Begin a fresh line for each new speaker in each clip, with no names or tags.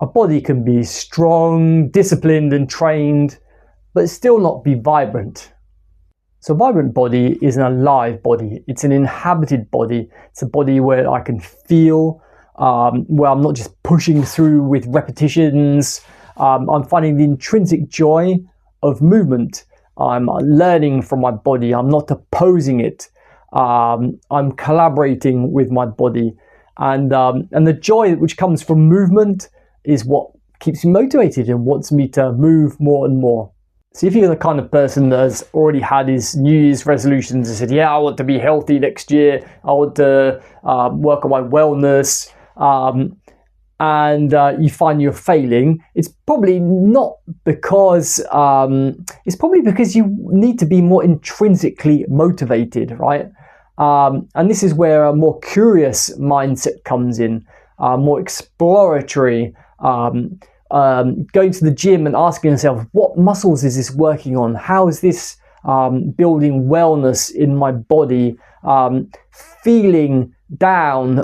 A body can be strong, disciplined and trained, but still not be vibrant. So a vibrant body is an alive body. It's an inhabited body. It's a body where I can feel, where I'm not just pushing through with repetitions. I'm finding the intrinsic joy of movement. I'm learning from my body. I'm not opposing it. I'm collaborating with my body. And the joy which comes from movement is what keeps me motivated and wants me to move more and more. So if you're the kind of person that has already had his New Year's resolutions and said, yeah, I want to be healthy next year, I want to work on my wellness, and you find you're failing, it's probably not because, it's probably because you need to be more intrinsically motivated, right? And this is where a more curious mindset comes in, more exploratory, going to the gym and asking yourself, what muscles is this working on? How is this building wellness in my body? Feeling down,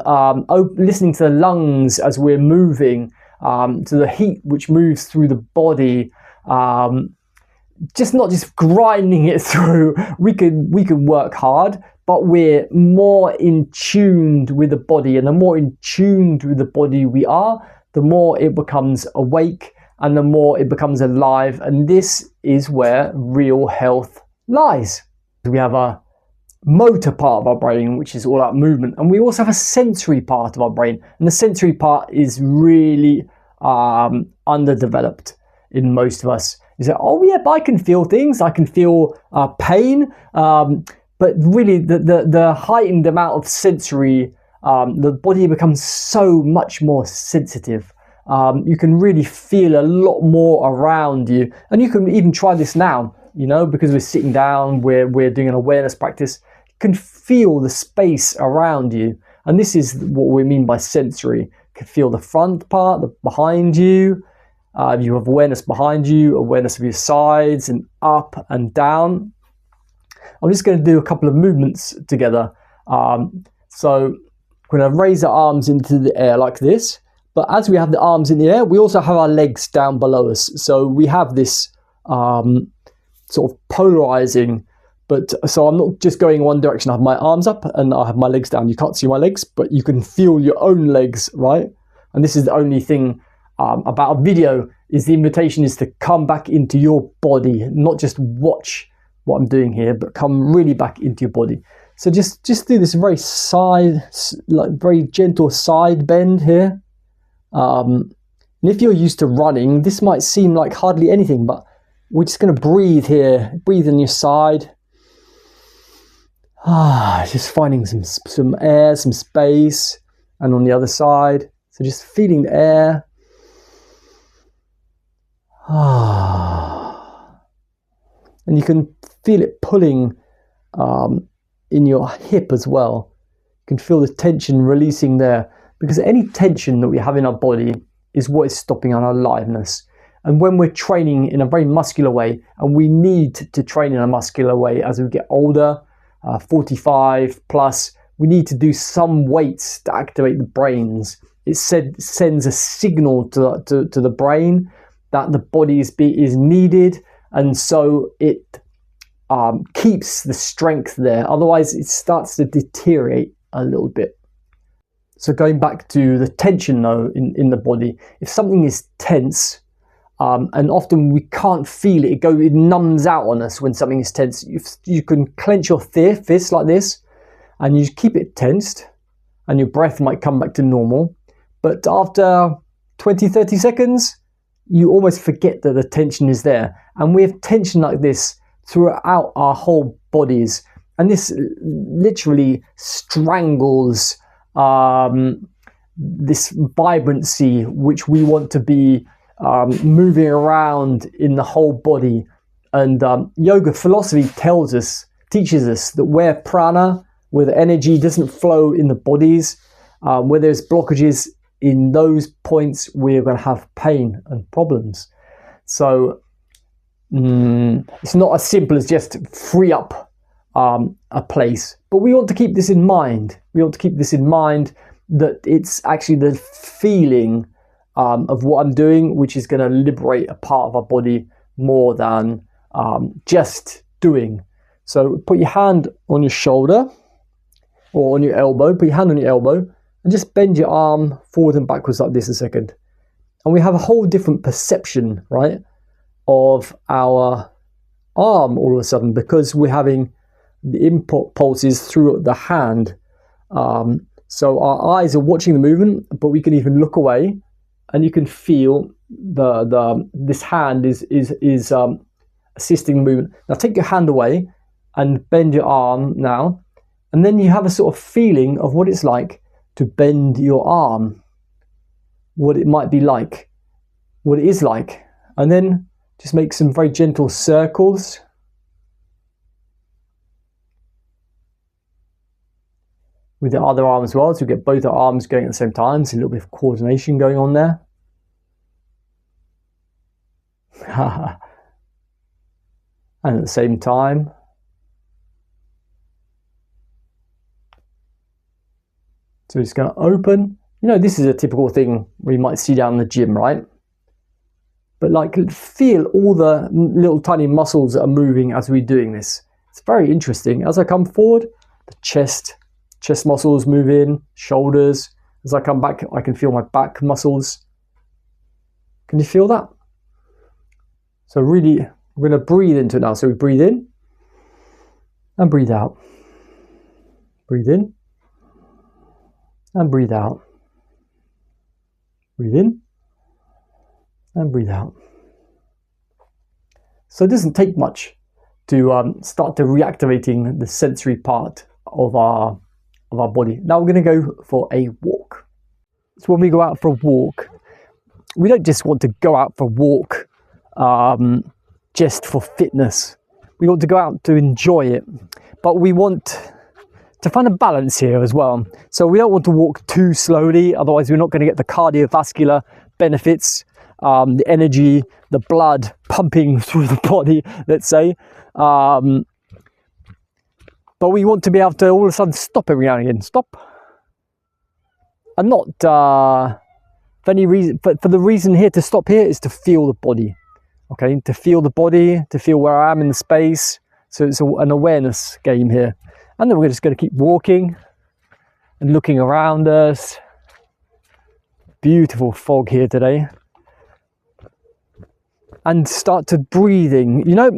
listening to the lungs as we're moving, to the heat which moves through the body, just not just grinding it through. We can work hard, but we're more in tuned with the body, and the more in tuned with the body we are, the more it becomes awake and the more it becomes alive. And this is where real health lies. We have a motor part of our brain, which is all about movement. And we also have a sensory part of our brain. And the sensory part is really underdeveloped in most of us. You say, oh yeah, but I can feel things. I can feel pain. But really the heightened amount of sensory, the body becomes so much more sensitive. You can really feel a lot more around you. And you can even try this now, you know, because we're sitting down, we're doing an awareness practice. You can feel the space around you. And this is what we mean by sensory. You can feel the front part, the behind you. You have awareness behind you, awareness of your sides and up and down. I'm just going to do a couple of movements together. So we're going to raise our arms into the air like this. But as we have the arms in the air, we also have our legs down below us. So we have this sort of polarizing. But so I'm not just going one direction. I have my arms up and I have my legs down. You can't see my legs, but you can feel your own legs, right? And this is the only thing about a video, is the invitation is to come back into your body, not just watch what I'm doing here, but come really back into your body. So just do this very very gentle side bend here. And if you're used to running, this might seem like hardly anything, but we're just going to breathe here. Breathe in your side. Just finding some air, some space, and on the other side. So just feeling the air. And you can feel it pulling in your hip as well. You can feel the tension releasing there, because any tension that we have in our body is what is stopping our aliveness. And when we're training in a very muscular way, and we need to train in a muscular way as we get older, 45 plus, we need to do some weights to activate the brains. It sends a signal to the brain that the body is needed, and so it keeps the strength there. Otherwise, it starts to deteriorate a little bit. So going back to the tension though in the body, if something is tense, and often we can't feel it, it numbs out on us when something is tense. You can clench your fist like this, and you keep it tensed, and your breath might come back to normal. But after 20-30 seconds, you almost forget that the tension is there. And we have tension like this throughout our whole bodies. And this literally strangles this vibrancy which we want to be moving around in the whole body. And yoga philosophy teaches us that where prana, where the energy doesn't flow in the bodies, where there's blockages in those points, we're going to have pain and problems. So it's not as simple as just free up a place, but we want to keep this in mind. We want to keep this in mind, that it's actually the feeling of what I'm doing, which is going to liberate a part of our body more than just doing. So put your hand on your shoulder or on your elbow, put your hand on your elbow and just bend your arm forward and backwards like this a second. And we have a whole different perception, right, of our arm all of a sudden, because we're having the input pulses through the hand. So our eyes are watching the movement, but we can even look away and you can feel this hand is assisting the movement. Now take your hand away and bend your arm now, and then you have a sort of feeling of what it's like to bend your arm, what it might be like, what it is like, and then just make some very gentle circles. With the other arm as well, so we get both our arms going at the same time, so a little bit of coordination going on there. And at the same time, so it's going to open. You know, this is a typical thing we might see down in the gym, right? But like, feel all the little tiny muscles that are moving as we're doing this. It's very interesting. As I come forward, the chest muscles move in, shoulders. As I come back, I can feel my back muscles. Can you feel that? So really, we're going to breathe into it now. So we breathe in and breathe out. Breathe in and breathe out. Breathe in and breathe out. So it doesn't take much to start to reactivating the sensory part of our body. Now we're going to go for a walk. So when we go out for a walk, we don't just want to go out for a walk just for fitness. We want to go out to enjoy it, but we want to find a balance here as well. So we don't want to walk too slowly, otherwise we're not going to get the cardiovascular benefits, the energy, the blood pumping through the body, let's say. But we want to be able to all of a sudden stop every now and again. Stop. And not for any reason, but for the reason here to stop here is to feel the body. Okay, to feel the body, to feel where I am in the space. So it's an awareness game here. And then we're just going to keep walking and looking around us. Beautiful fog here today. And start to breathing. You know,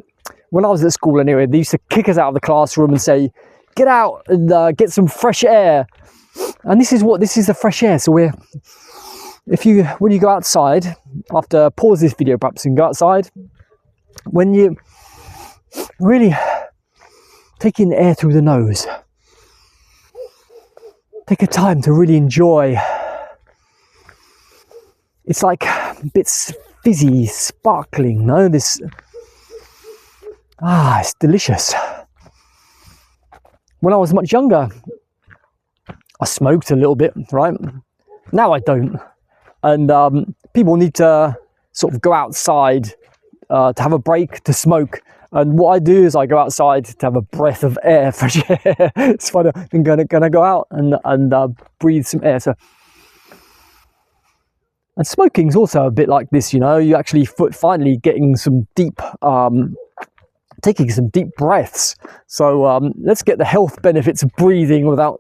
when I was at school anyway, they used to kick us out of the classroom and say, get out and get some fresh air. And this is the fresh air. So when you go outside, after pause this video perhaps and go outside, when you really take in air through the nose, take a time to really enjoy. It's like bits fizzy, sparkling, no? It's delicious. When I was much younger, I smoked a little bit, right? Now I don't. And people need to sort of go outside to have a break, to smoke. And what I do is I go outside to have a breath of air, fresh air. It's fun. I'm gonna go out and breathe some air. So, and smoking's also a bit like this, you know. You actually finally getting some deep, taking some deep breaths. So let's get the health benefits of breathing without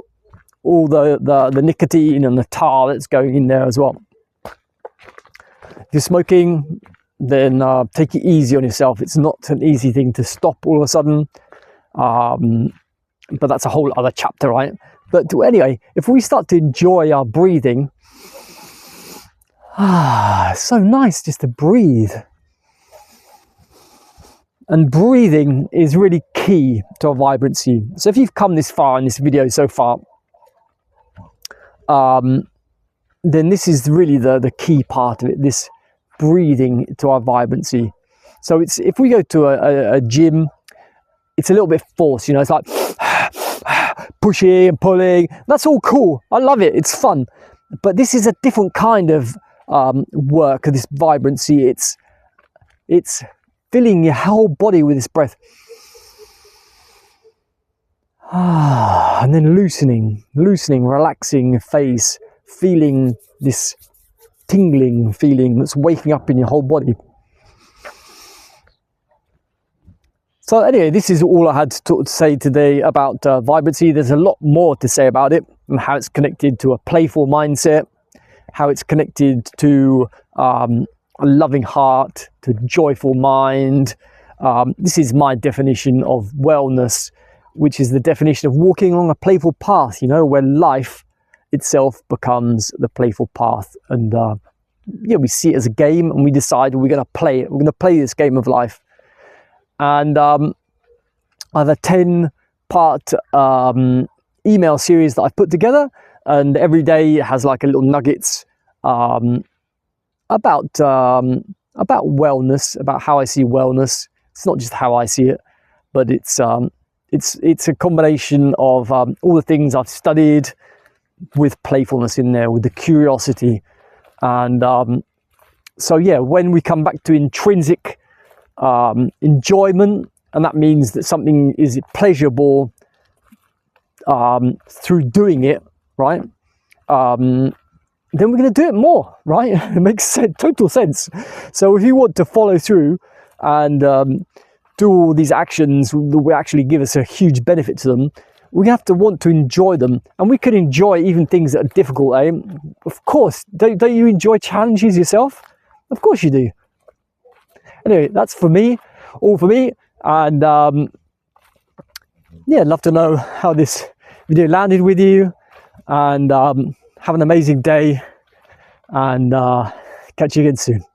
all the nicotine and the tar that's going in there as well. If you're smoking, then take it easy on yourself. It's not an easy thing to stop all of a sudden, but that's a whole other chapter, right? But anyway, if we start to enjoy our breathing, it's so nice just to breathe. And breathing is really key to our vibrancy. So if you've come this far in this video so far, then this is really the key part of it, this breathing to our vibrancy. So it's, if we go to a gym, it's a little bit forced, you know, it's like pushing and pulling. That's all cool. I love it. It's fun. But this is a different kind of work, this vibrancy. It's filling your whole body with this breath. And then loosening, relaxing your face, feeling this tingling feeling that's waking up in your whole body. So anyway, this is all I had to say today about vibrancy. There's a lot more to say about it, and how it's connected to a playful mindset, how it's connected to a loving heart, to a joyful mind. This is my definition of wellness, which is the definition of walking along a playful path, you know, where life itself becomes the playful path. And yeah, we see it as a game, and we decide we're going to play it. We're going to play this game of life. And I have a 10-part email series that I've put together, and every day it has like a little nuggets about wellness, about how I see wellness. It's not just how I see it, but it's a combination of all the things I've studied, with playfulness in there, with the curiosity. And so yeah, when we come back to intrinsic enjoyment, and that means that something is pleasurable through doing it, right? Then we're going to do it more, right? It makes total sense. So if you want to follow through and do all these actions that will actually give us a huge benefit to them, we have to want to enjoy them. And we can enjoy even things that are difficult, eh? Of course. Don't you enjoy challenges yourself? Of course you do. Anyway, that's for me, all for me. And yeah, I'd love to know how this video landed with you. And have an amazing day. And catch you again soon.